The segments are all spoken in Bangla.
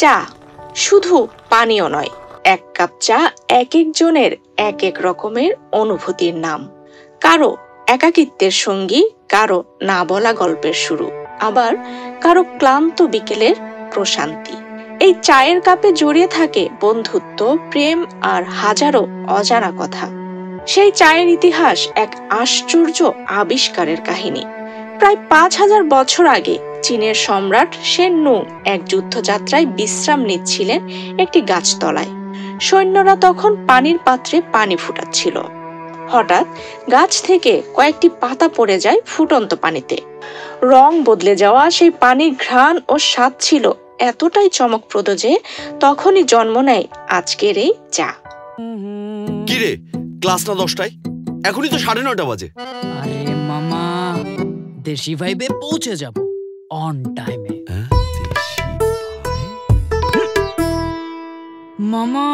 চা শুধু পানীয় নয়, এক কাপ চা এক একজনের এক এক রকমের অনুভূতির নাম। কারো একাকিত্বের সঙ্গী, কারো না বলা গল্পের শুরু, আবার কারো ক্লান্ত বিকেলের প্রশান্তি। এই চায়ের কাপে জড়িয়ে থাকে বন্ধুত্ব, প্রেম আর হাজারো অজানা কথা। সেই চায়ের ইতিহাস এক আশ্চর্য আবিষ্কারের কাহিনী। প্রায় 5000 বছর আগে চীনের সম্রাট শেন নুং এক যুদ্ধযাত্রায় বিশ্রাম নিচ্ছিলেন একটি গাছতলায়। সৈন্যরা তখন পানির পাত্রে পানি ফুটাচ্ছিল। হঠাৎ গাছ থেকে কয়েকটি পাতা পড়ে যায় ফুটন্ত পানিতে। রং বদলে যাওয়া সেই পানির ঘ্রাণ ও স্বাদ ছিল এতটাই চমকপ্রদ যে তখনই জন্ম নেয় আজকের এই চা। কিরে, ক্লাস না 10টায়? এখনই তো 9:30 বাজে। আরে মামা, দেশি ভাইবে পৌঁছে যাব অন টাইমে। মামা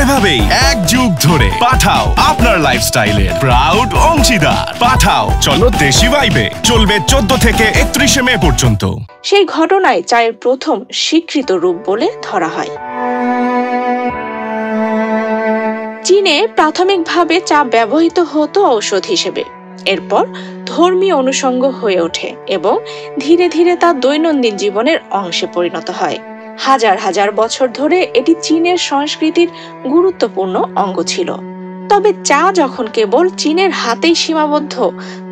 এভাবেই এক যুগ ধরে পাঠাও আপনার লাইফস্টাইলের প্রাউড অংশীদার। পাঠাও চলো দেশি ভাইবে চলবে 14 থেকে 31 মে পর্যন্ত। সেই ঘটনায় চায়ের প্রথম স্বীকৃত রূপ বলে ধরা হয়। চীনে প্রাথমিকভাবে চা ব্যবহৃত হতো ঔষধ হিসেবে, এরপর ধর্মীয় অনুষঙ্গ হয়ে ওঠে এবং ধীরে ধীরে তা দৈনন্দিন জীবনের অংশে পরিণত হয়। হাজার হাজার বছর ধরে এটি চীনের সংস্কৃতির গুরুত্বপূর্ণ অঙ্গ ছিল। তবে চা যখন কেবল চীনের হাতেই সীমাবদ্ধ,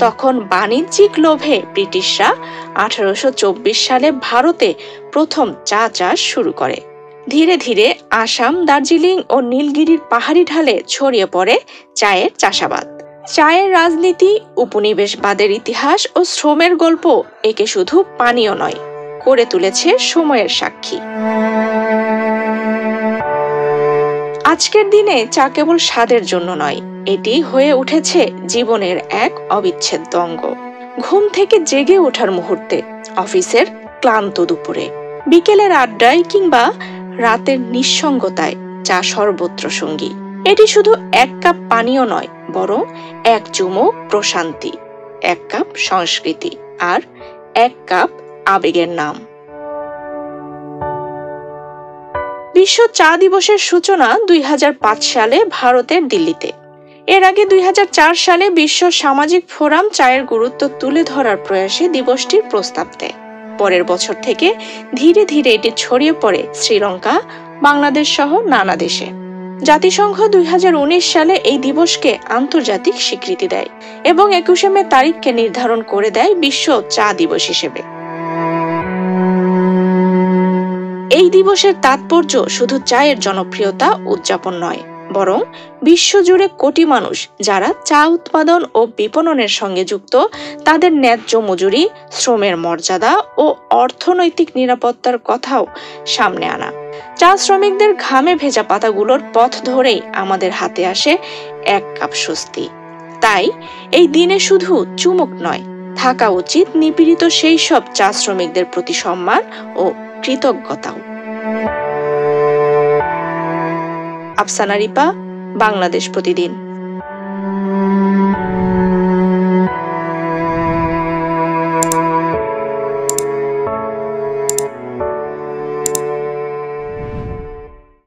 তখন বাণিজ্যিক লোভে ব্রিটিশরা 1824 সালে ভারতে প্রথম চা চাষ শুরু করে। ধীরে ধীরে আসাম, দার্জিলিং ও নীলগিরির পাহাড়ি ঢালে ছড়িয়ে পড়ে চায়ের চাষাবাদ। চায়ের রাজনীতি, উপনিবেশবাদের ইতিহাস ও শ্রমের গল্প একে শুধু পানীয় নয়, করে তুলেছে সময়ের সাক্ষী। আজকের দিনে চা কেবল স্বাদের জন্য নয়, এটি হয়ে উঠেছে জীবনের এক অবিচ্ছেদ্য অঙ্গ। ঘুম থেকে জেগে ওঠার মুহূর্তে, অফিসের ক্লান্ত দুপুরে, বিকেলের আড্ডায় কিংবা রাতের নিঃসঙ্গতায় চা সর্বত্র সঙ্গী। এটি শুধু এক কাপ পানীয় নয়, বরং এক চুমুক প্রশান্তি, এক কাপ সংস্কৃতি আর এক কাপ আবেগের নাম। বিশ্ব চা দিবসের সূচনা 2005 সালে ভারতের দিল্লিতে। এর আগে 2004 সালে বিশ্ব সামাজিক ফোরাম চায়ের গুরুত্ব তুলে ধরার প্রয়াসে দিবসটির প্রস্তাব দেয়। পরের বছর থেকে ধীরে ধীরে এটি ছড়িয়ে পড়ে শ্রীলঙ্কা, বাংলাদেশ সহ নানা দেশে। জাতিসংঘ 2019 সালে এই দিবসকে আন্তর্জাতিক স্বীকৃতি দেয় এবং 21 মে তারিখকে নির্ধারণ করে দেয় বিশ্ব চা দিবস হিসেবে। এই দিবসের তাৎপর্য শুধু চায়ের জনপ্রিয়তা উদযাপন নয়, বরং বিশ্বজুড়ে কোটি মানুষ যারা চা উৎপাদন ও বিপণনের সঙ্গে যুক্ত, তাদের ন্যায্য মজুরি, শ্রমের মর্যাদা ও অর্থনৈতিক নিরাপত্তার কথাও সামনে আনা। চা শ্রমিকদের ঘামে ভেজা পাতাগুলোর পথ ধরেই আমাদের হাতে আসে এক কাপ স্বস্তি। তাই এই দিনে শুধু চুমুক নয়, থাকা উচিত নিপীড়িত সেই সব চা শ্রমিকদের প্রতি সম্মান ও কৃতজ্ঞতাও। আফসানা রিপা, বাংলাদেশ প্রতিদিন।